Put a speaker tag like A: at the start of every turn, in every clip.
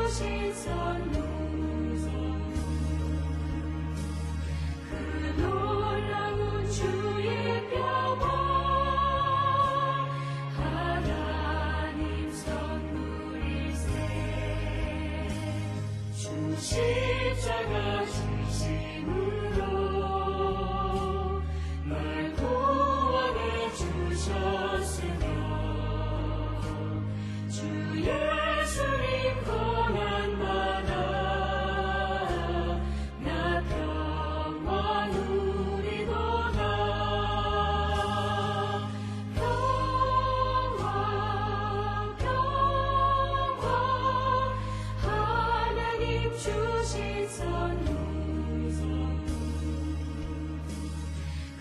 A: 주신 선물 그 놀라운 주의 평화 하나님 선물일세 주 십자가 주심으로 날 구원해 주셨으며 주 예수님 고난받아 나 평화 누리도다 평화 하나님 주신 선물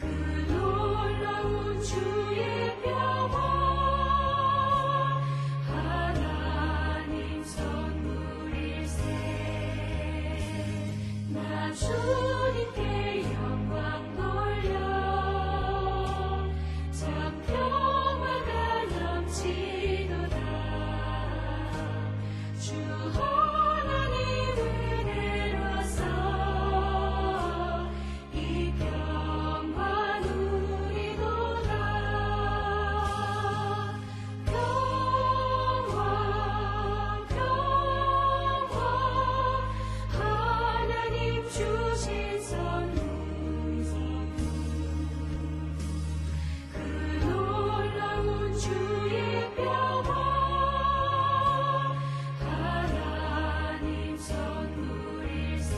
A: 그 놀라운 주의 평화 하나님 선물일세 나 주님께 영광 돌려 참 평화가 넘치도다 주 하나님 은혜로서 이 평화 누리도다 평화 하나님 주신 선물 그 놀라운 주의 평화 하나님 선물일세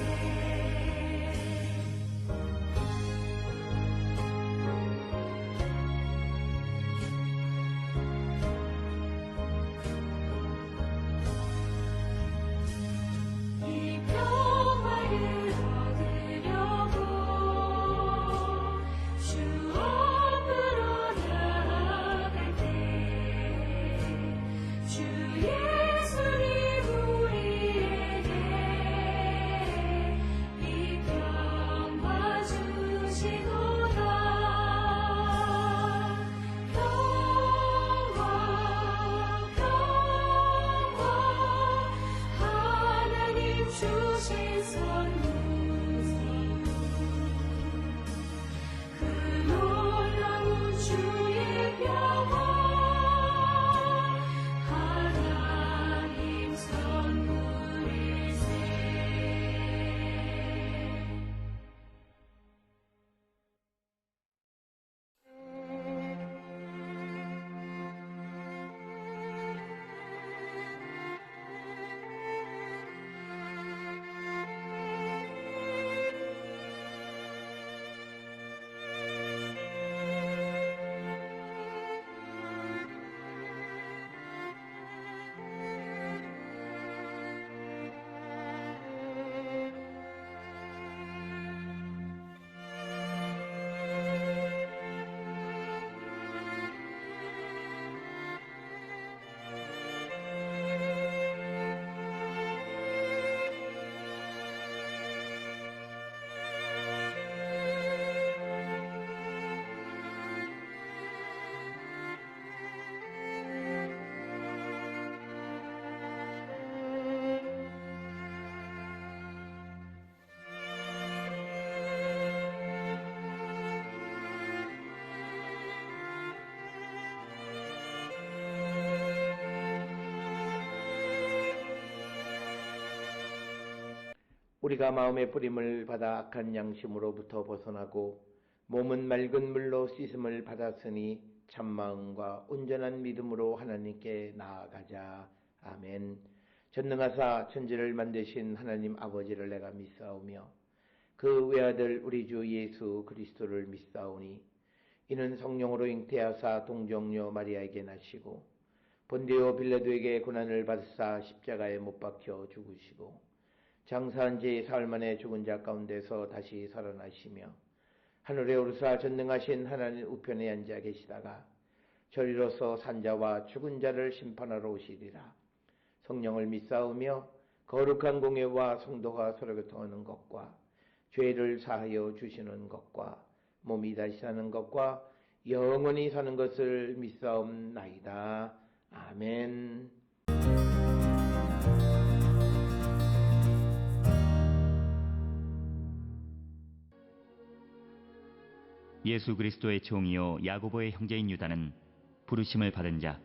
A: 이 평화를 얻으려고 주 앞으로 나아갈 때 주 예수님 우리에게 이 평화 주시도다 평화 하나님 주신 선물 그 놀라운 주의 평화 하나님 선물일세
B: 우리가 마음의 뿌림을 받아 악한 양심으로부터 벗어나고 몸은 맑은 물로 씻음을 받았으니 참마음과 온전한 믿음으로 하나님께 나아가자. 아멘. 전능하사 천지를 만드신 하나님 아버지를 내가 믿사오며 그 외아들 우리 주 예수 그리스도를 믿사오니 이는 성령으로 잉태하사 동정녀 마리아에게 나시고 본디오 빌라도에게 고난을 받으사 십자가에 못 박혀 죽으시고 장사한 지 사흘 만에 죽은 자 가운데서 다시 살아나시며 하늘에 오르사 전능하신 하나님 우편에 앉아 계시다가 저리로서 산자와 죽은 자를 심판하러 오시리라. 성령을 믿사오며 거룩한 공예와 성도가 서로 교통하는 것과 죄를 사하여 주시는 것과 몸이 다시 사는 것과 영원히 사는 것을 믿사옵나이다. 아멘.
C: 예수 그리스도의 종이요 야고보의 형제인 유다는 부르심을 받은 자,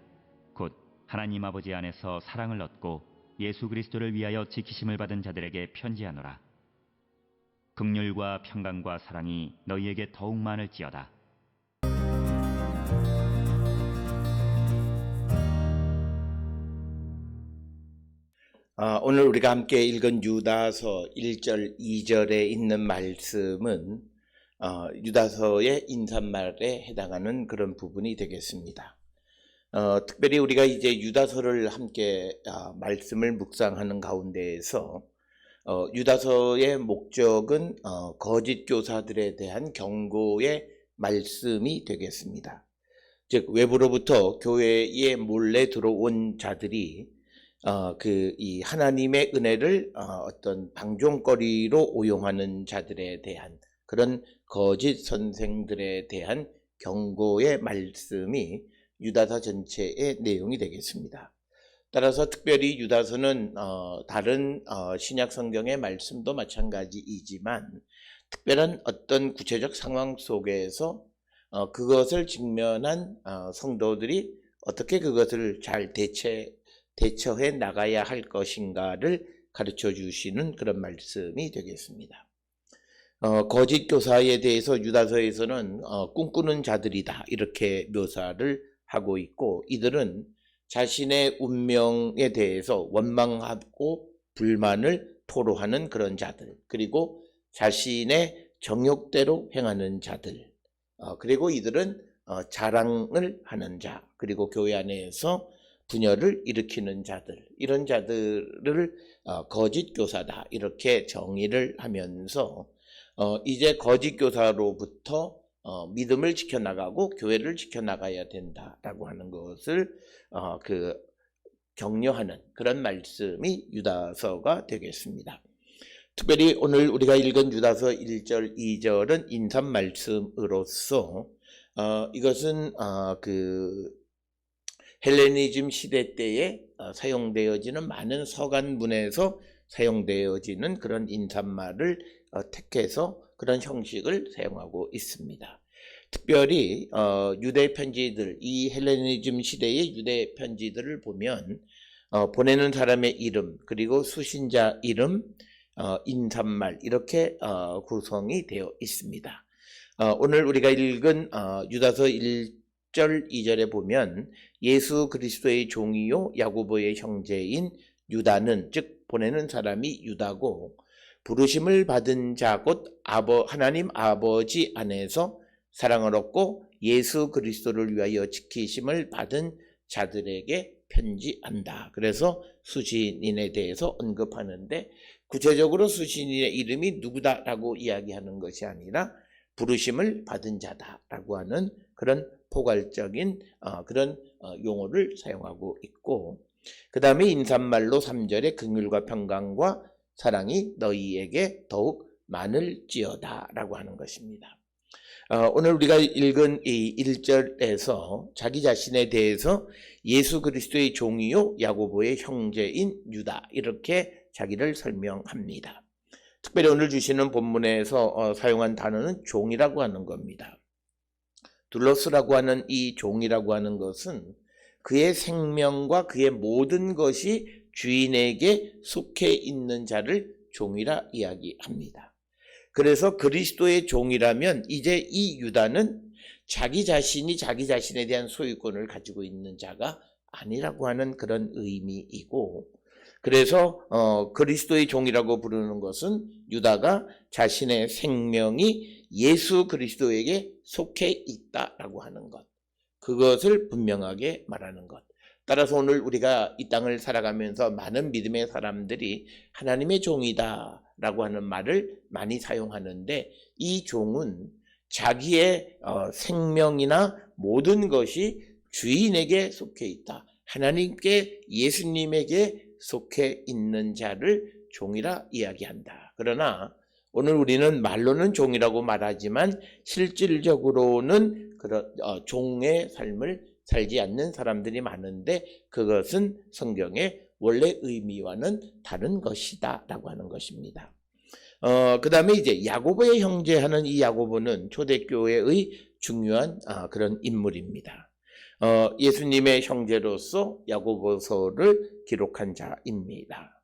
C: 곧 하나님 아버지 안에서 사랑을 얻고 예수 그리스도를 위하여 지키심을 받은 자들에게 편지하노라. 긍휼과 평강과 사랑이 너희에게 더욱 많을지어다.
B: 오늘 우리가 함께 읽은 유다서 1절, 2절에 있는 말씀은 유다서의 인사말에 해당하는 그런 부분이 되겠습니다. 특별히 우리가 이제 유다서를 함께 말씀을 묵상하는 가운데에서 유다서의 목적은 거짓 교사들에 대한 경고의 말씀이 되겠습니다. 즉 외부로부터 교회에 몰래 들어온 자들이 이 하나님의 은혜를 어떤 방종거리로 오용하는 자들에 대한 그런 거짓 선생들에 대한 경고의 말씀이 유다서 전체의 내용이 되겠습니다. 따라서 특별히 유다서는 다른 신약 성경의 말씀도 마찬가지이지만 특별한 어떤 구체적 상황 속에서 그것을 직면한 성도들이 어떻게 그것을 잘 대처해 나가야 할 것인가를 가르쳐 주시는 그런 말씀이 되겠습니다. 거짓 교사에 대해서 유다서에서는 꿈꾸는 자들이다 이렇게 묘사를 하고 있고, 이들은 자신의 운명에 대해서 원망하고 불만을 토로하는 그런 자들, 그리고 자신의 정욕대로 행하는 자들, 그리고 이들은 자랑을 하는 자, 그리고 교회 안에서 분열을 일으키는 자들, 이런 자들을 거짓 교사다 이렇게 정의를 하면서 이제 거짓 교사로부터 믿음을 지켜나가고 교회를 지켜나가야 된다라고 하는 것을 격려하는 그런 말씀이 유다서가 되겠습니다. 특별히 오늘 우리가 읽은 유다서 1절, 2절은 인사 말씀으로서 이것은 헬레니즘 시대 때에 사용되어지는 많은 서간문에서 사용되어지는 그런 인사말을 택해서 그런 형식을 사용하고 있습니다. 특별히 유대 편지들, 이 헬레니즘 시대의 유대 편지들을 보면 보내는 사람의 이름, 그리고 수신자 이름, 인사말 이렇게 구성이 되어 있습니다. 오늘 우리가 읽은 유다서 1절, 2절에 보면 예수 그리스도의 종이요 야고보의 형제인 유다는, 즉 보내는 사람이 유다고, 부르심을 받은 자 곧 하나님 아버지 안에서 사랑을 얻고 예수 그리스도를 위하여 지키심을 받은 자들에게 편지한다. 그래서 수신인에 대해서 언급하는데, 구체적으로 수신인의 이름이 누구다라고 이야기하는 것이 아니라 부르심을 받은 자다라고 하는 그런 포괄적인 그런 용어를 사용하고 있고, 그 다음에 인사말로 3절에 긍휼과 평강과 사랑이 너희에게 더욱 많을지어다 라고 하는 것입니다. 오늘 우리가 읽은 이 1절에서 자기 자신에 대해서 예수 그리스도의 종이요 야고보의 형제인 유다 이렇게 자기를 설명합니다. 특별히 오늘 주시는 본문에서 사용한 단어는 종이라고 하는 겁니다. 둘로스라고 하는 이 종이라고 하는 것은 그의 생명과 그의 모든 것이 주인에게 속해 있는 자를 종이라 이야기합니다. 그래서 그리스도의 종이라면 이제 이 유다는 자기 자신이 자기 자신에 대한 소유권을 가지고 있는 자가 아니라고 하는 그런 의미이고, 그래서 그리스도의 종이라고 부르는 것은 유다가 자신의 생명이 예수 그리스도에게 속해 있다라고 하는 것, 그것을 분명하게 말하는 것. 따라서 오늘 우리가 이 땅을 살아가면서 많은 믿음의 사람들이 하나님의 종이다 라고 하는 말을 많이 사용하는데, 이 종은 자기의 생명이나 모든 것이 주인에게 속해 있다, 하나님께 예수님에게 속해 있는 자를 종이라 이야기한다. 그러나 오늘 우리는 말로는 종이라고 말하지만 실질적으로는 종의 삶을 살지 않는 사람들이 많은데, 그것은 성경의 원래 의미와는 다른 것이다 라고 하는 것입니다. 그 다음에 이제 야고보의 형제하는 이 야고보는 초대교회의 중요한 그런 인물입니다. 예수님의 형제로서 야고보서를 기록한 자입니다.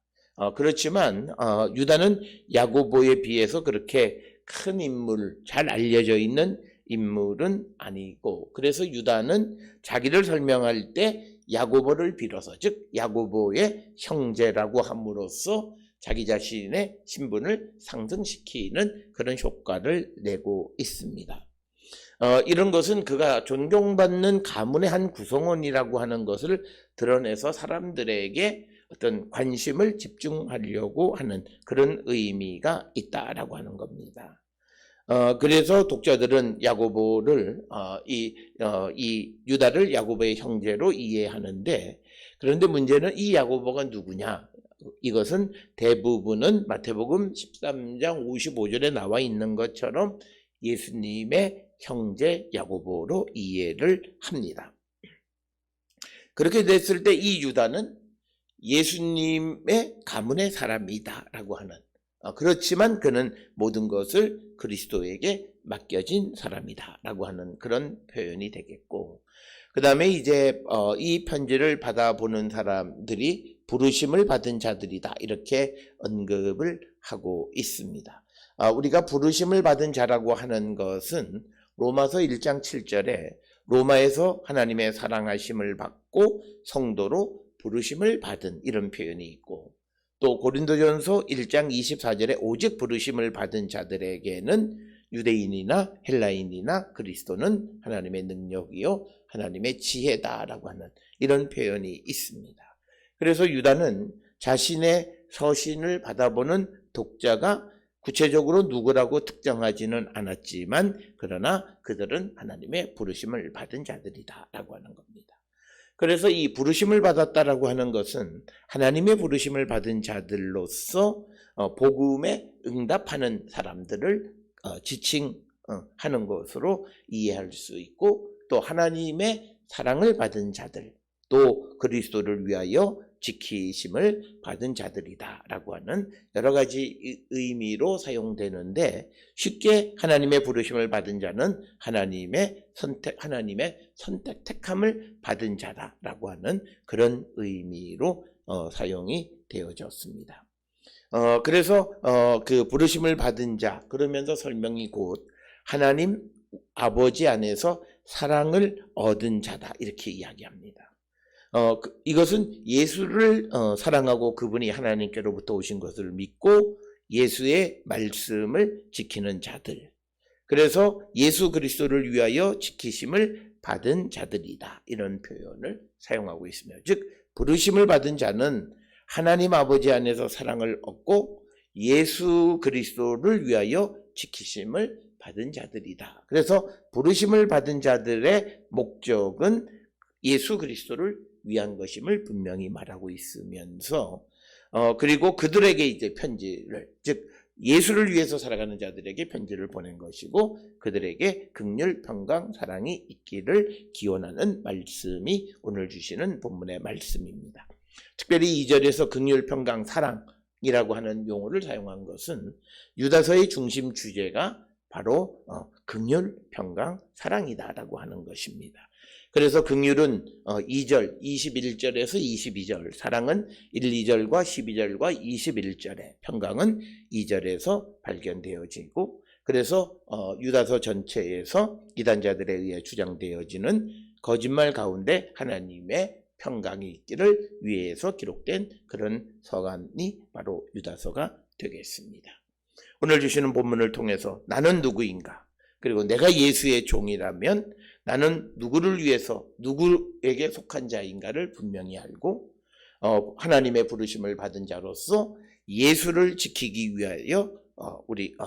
B: 그렇지만 유다는 야고보에 비해서 그렇게 큰 인물, 잘 알려져 있는 인물은 아니고, 그래서 유다는 자기를 설명할 때 야고보를 빌어서, 즉 야고보의 형제라고 함으로써 자기 자신의 신분을 상승시키는 그런 효과를 내고 있습니다. 이런 것은 그가 존경받는 가문의 한 구성원이라고 하는 것을 드러내서 사람들에게 어떤 관심을 집중하려고 하는 그런 의미가 있다라고 하는 겁니다. 그래서 독자들은 야고보를 이 유다를 야고보의 형제로 이해하는데, 그런데 문제는 이 야고보가 누구냐? 이것은 대부분은 마태복음 13장 55절에 나와 있는 것처럼 예수님의 형제 야고보로 이해를 합니다. 그렇게 됐을 때 이 유다는 예수님의 가문의 사람이다라고 하는, 그렇지만 그는 모든 것을 그리스도에게 맡겨진 사람이다라고 하는 그런 표현이 되겠고, 그 다음에 이제 이 편지를 받아보는 사람들이 부르심을 받은 자들이다, 이렇게 언급을 하고 있습니다. 우리가 부르심을 받은 자라고 하는 것은 로마서 1장 7절에 로마에서 하나님의 사랑하심을 받고 성도로 부르심을 받은, 이런 표현이 있고, 또 고린도전서 1장 24절에 오직 부르심을 받은 자들에게는 유대인이나 헬라인이나 그리스도는 하나님의 능력이요 하나님의 지혜다라고 하는 이런 표현이 있습니다. 그래서 유다는 자신의 서신을 받아보는 독자가 구체적으로 누구라고 특정하지는 않았지만, 그러나 그들은 하나님의 부르심을 받은 자들이다라고 하는 겁니다. 그래서 이 부르심을 받았다라고 하는 것은 하나님의 부르심을 받은 자들로서 복음에 응답하는 사람들을 지칭하는 것으로 이해할 수 있고, 또 하나님의 사랑을 받은 자들, 또 그리스도를 위하여 지키심을 받은 자들이다라고 하는 여러 가지 의미로 사용되는데, 쉽게 하나님의 부르심을 받은 자는 하나님의 선택, 택함을 받은 자다라고 하는 그런 의미로 사용이 되어졌습니다. 그래서 그 부르심을 받은 자, 그러면서 설명이 곧 하나님 아버지 안에서 사랑을 얻은 자다, 이렇게 이야기합니다. 이것은 예수를 사랑하고 그분이 하나님께로부터 오신 것을 믿고 예수의 말씀을 지키는 자들, 그래서 예수 그리스도를 위하여 지키심을 받은 자들이다, 이런 표현을 사용하고 있습니다. 즉 부르심을 받은 자는 하나님 아버지 안에서 사랑을 얻고 예수 그리스도를 위하여 지키심을 받은 자들이다. 그래서 부르심을 받은 자들의 목적은 예수 그리스도를 위한 것임을 분명히 말하고 있으면서, 그리고 그들에게 이제 편지를, 즉 예수를 위해서 살아가는 자들에게 편지를 보낸 것이고, 그들에게 긍휼, 평강, 사랑이 있기를 기원하는 말씀이 오늘 주시는 본문의 말씀입니다. 특별히 2절에서 긍휼, 평강, 사랑이라고 하는 용어를 사용한 것은 유다서의 중심 주제가 바로 긍휼, 평강, 사랑이다라고 하는 것입니다. 그래서 긍휼은 2절, 21절에서 22절, 사랑은 1, 2절과 12절과 21절에, 평강은 2절에서 발견되어지고, 그래서 유다서 전체에서 이단자들에 의해 주장되어지는 거짓말 가운데 하나님의 평강이 있기를 위해서 기록된 그런 서간이 바로 유다서가 되겠습니다. 오늘 주시는 본문을 통해서 나는 누구인가, 그리고 내가 예수의 종이라면 나는 누구를 위해서 누구에게 속한 자인가를 분명히 알고 하나님의 부르심을 받은 자로서 예수를 지키기 위하여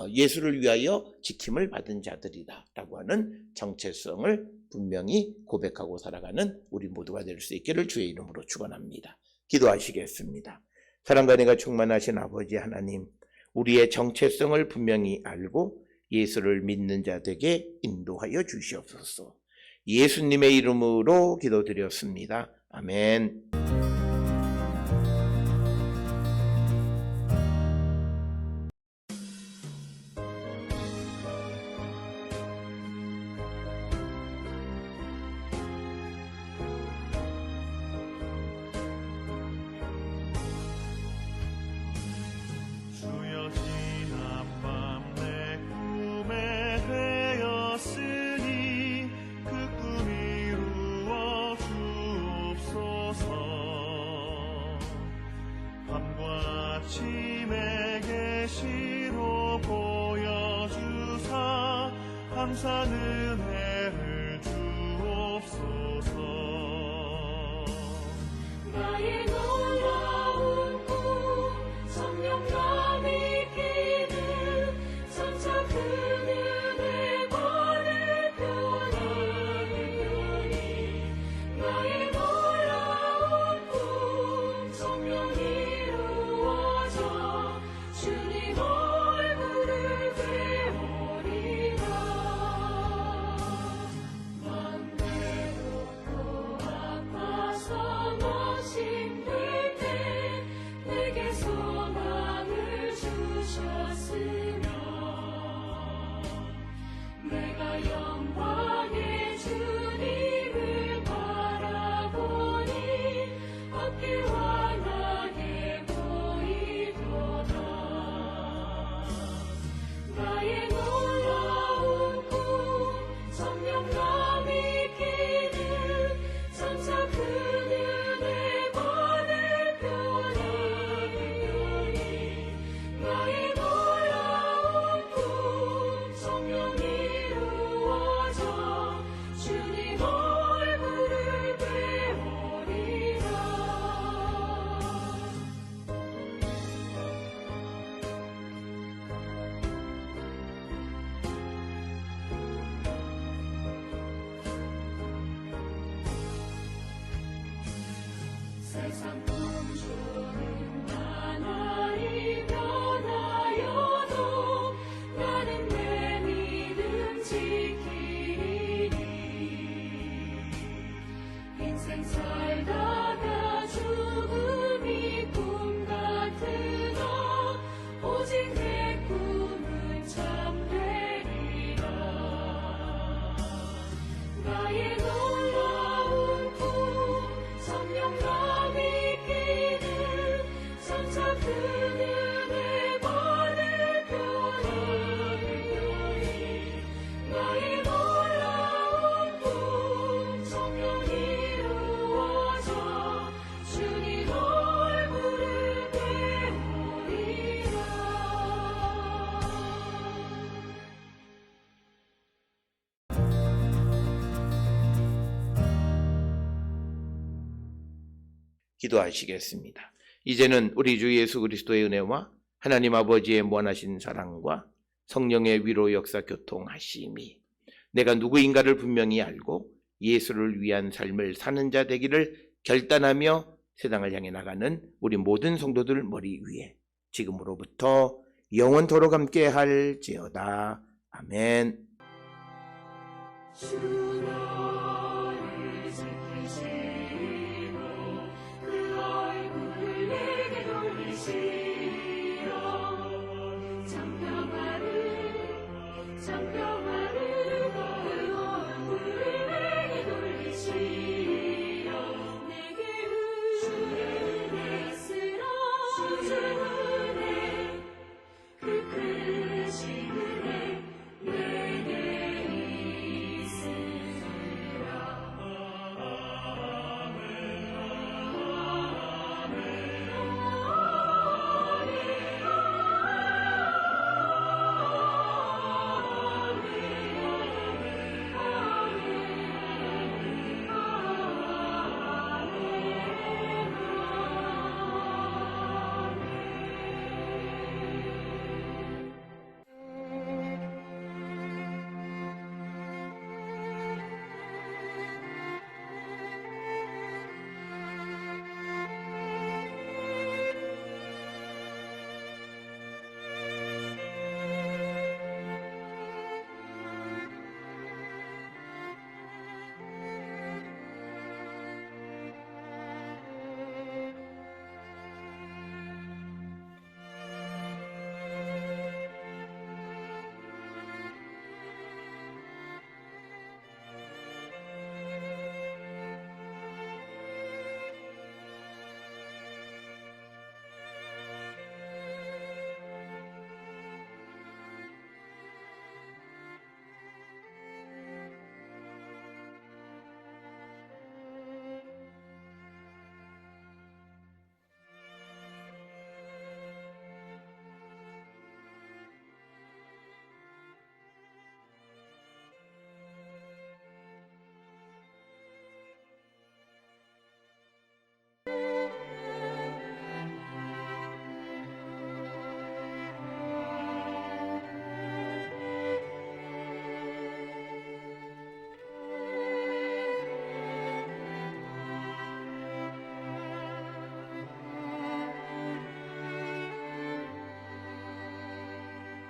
B: 예수를 위하여 지킴을 받은 자들이다라고 하는 정체성을 분명히 고백하고 살아가는 우리 모두가 될 수 있기를 주의 이름으로 축원합니다. 기도하시겠습니다. 사랑과 은혜가 충만하신 아버지 하나님, 우리의 정체성을 분명히 알고 예수를 믿는 자들에게 인도하여 주시옵소서. 예수님의 이름으로 기도드렸습니다. 아멘.
D: 밤과 아침의 계시로 보여주사 항상 은혜를 주옵소서.
A: 나의 놀라운 꿈 성령 나 믿기는 점차 큰 은혜 받을 편이 나의 놀라운 꿈 성령 이루어져 주님 얼굴을 배우리라. 맘 외롭고 아파서 힘들 때 내게 소망을 주셨으며 내가 영광의 주님을 바라보니 어깨 환하게 보이도다. 나의 놀라운 꿈 성령 나 믿기는 점차 큰 은혜 받을 편이 나의 놀라운 꿈 성령 이루어져 주님 얼굴을 배우리라. 세상 꿈주는 나날이 변하여도 나는 내 믿음 지키리. 인생 살다가 죽음이 꿈 같으나 오직 내 꿈은 참되리라. 나의 놀라운 꿈 성령 나 믿기는 점차 큰 은혜 받을 편이 나의 놀라운 꿈 성령 이루어져 주님 얼굴을 배우리라.
B: 기도하시겠습니다. 이제는 우리 주 예수 그리스도의 은혜와 하나님 아버지의 무한하신 사랑과 성령의 위로 역사 교통하심이 내가 누구인가를 분명히 알고 예수를 위한 삶을 사는 자 되기를 결단하며 세상을 향해 나가는 우리 모든 성도들 머리 위에 지금으로부터 영원토록 함께 할지어다. 아멘.
A: 주라